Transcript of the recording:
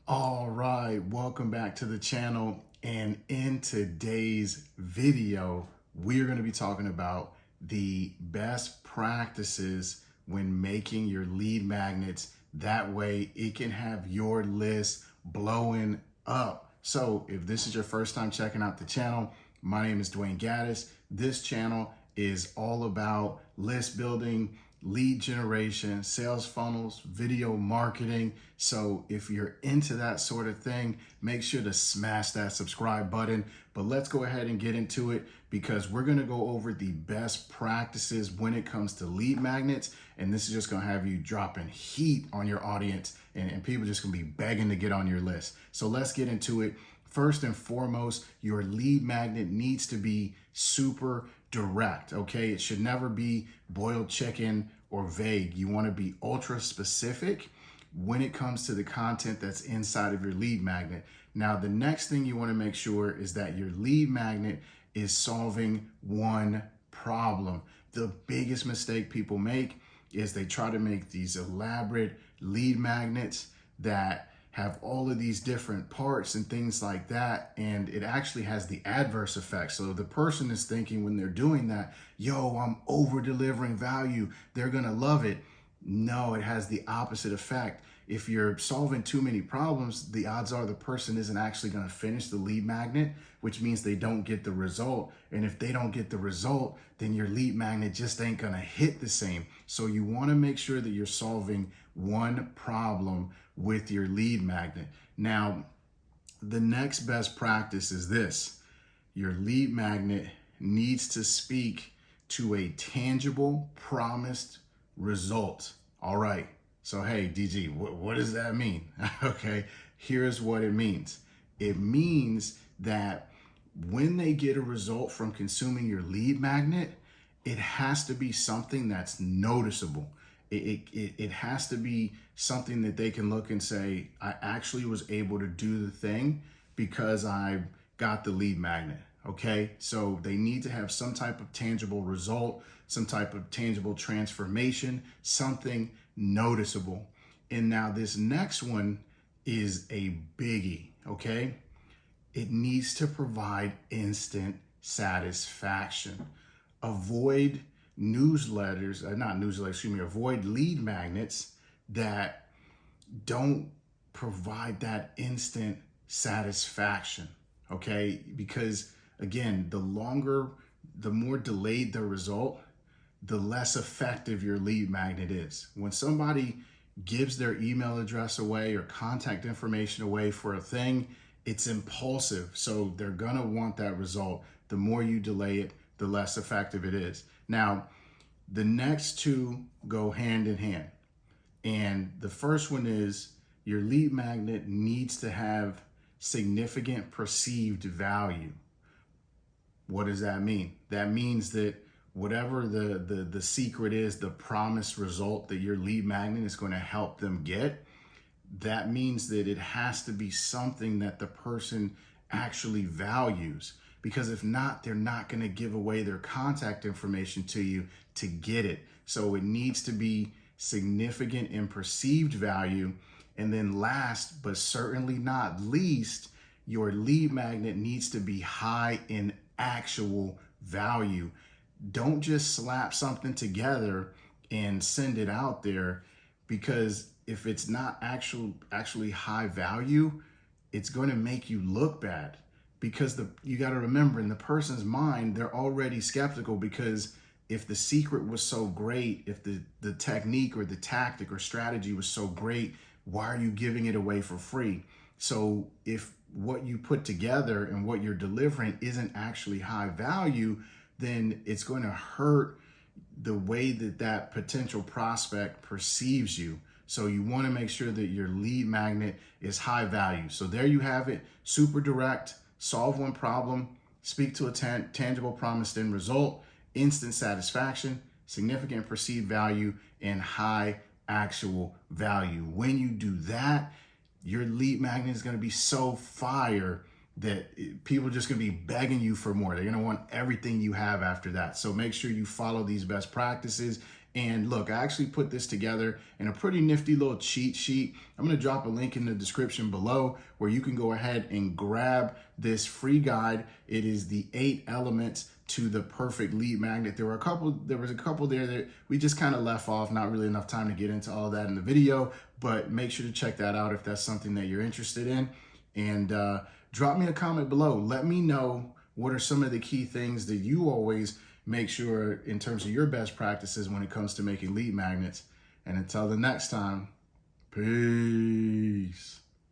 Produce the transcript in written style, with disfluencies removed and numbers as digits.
All right, welcome back to the channel. And in today's video, we're going to be talking about the best practices when making your lead magnets. That way it can have your list blowing up. So if this is your first time checking out the channel, my name is Dwayne Gaddis. This channel is all about list building, lead generation, sales funnels, video marketing. So if you're into that sort of thing, make sure to smash that subscribe button. But let's go ahead and get into it because we're going to go over the best practices when it comes to lead magnets. And this is just going to have you dropping heat on your audience and people just going to be begging to get on your list. So let's get into it. First and foremost, your lead magnet needs to be super direct, okay? It should never be boiled chicken or vague. You want to be ultra specific when it comes to the content that's inside of your lead magnet. Now, the next thing you want to make sure is that your lead magnet is solving one problem. The biggest mistake people make is they try to make these elaborate lead magnets that have all of these different parts and things like that, and it actually has the adverse effect. So the person is thinking when they're doing that, yo, I'm over delivering value, they're gonna love it. No, it has the opposite effect. If you're solving too many problems, the odds are the person isn't actually gonna finish the lead magnet, which means they don't get the result. And if they don't get the result, then your lead magnet just ain't gonna hit the same. So you wanna make sure that you're solving one problem with your lead magnet. Now, the next best practice is this. Your lead magnet needs to speak to a tangible, promised result. All right. So, hey, DG, what does that mean? Okay, here's what it means. It means that when they get a result from consuming your lead magnet, it has to be something that's noticeable. It has to be something that they can look and say, I actually was able to do the thing because I got the lead magnet, okay? So they need to have some type of tangible result, some type of tangible transformation, something noticeable. And now this next one is a biggie, okay? It needs to provide instant satisfaction. Avoid avoid lead magnets that don't provide that instant satisfaction, okay? Because again, the more delayed the result, the less effective your lead magnet is. When somebody gives their email address away or contact information away for a thing, it's impulsive. So they're gonna want that result. The more you delay it, the less effective it is. Now, the next two go hand in hand. And the first one is your lead magnet needs to have significant perceived value. What does that mean? That means that whatever the secret is, the promised result that your lead magnet is going to help them get, that means that it has to be something that the person actually values. Because if not, they're not going to give away their contact information to you to get it. So it needs to be significant in perceived value. And then last, but certainly not least, your lead magnet needs to be high in actual value. Don't just slap something together and send it out there, because if it's not actually high value, it's going to make you look bad. Because you got to remember, in the person's mind, they're already skeptical, because if the secret was so great, if the technique or the tactic or strategy was so great, why are you giving it away for free? So if what you put together and what you're delivering isn't actually high value, then it's going to hurt the way that potential prospect perceives you. So you want to make sure that your lead magnet is high value. So there you have it, super direct. Solve one problem, speak to a tangible promised end result, instant satisfaction, significant perceived value, and high actual value. When you do that, your lead magnet is going to be so fire that people are just going to be begging you for more. They're going to want everything you have after that. So make sure you follow these best practices And look, I actually put this together in a pretty nifty little cheat sheet. I'm going to drop a link in the description below where you can go ahead and grab this free guide. It is the 8 elements to the perfect lead magnet. There was a couple there that we just kind of left off, not really enough time to get into all that in the video, but make sure to check that out if that's something that you're interested in. And drop me a comment below. Let me know what are some of the key things that you always make sure in terms of your best practices when it comes to making lead magnets. And until the next time, peace.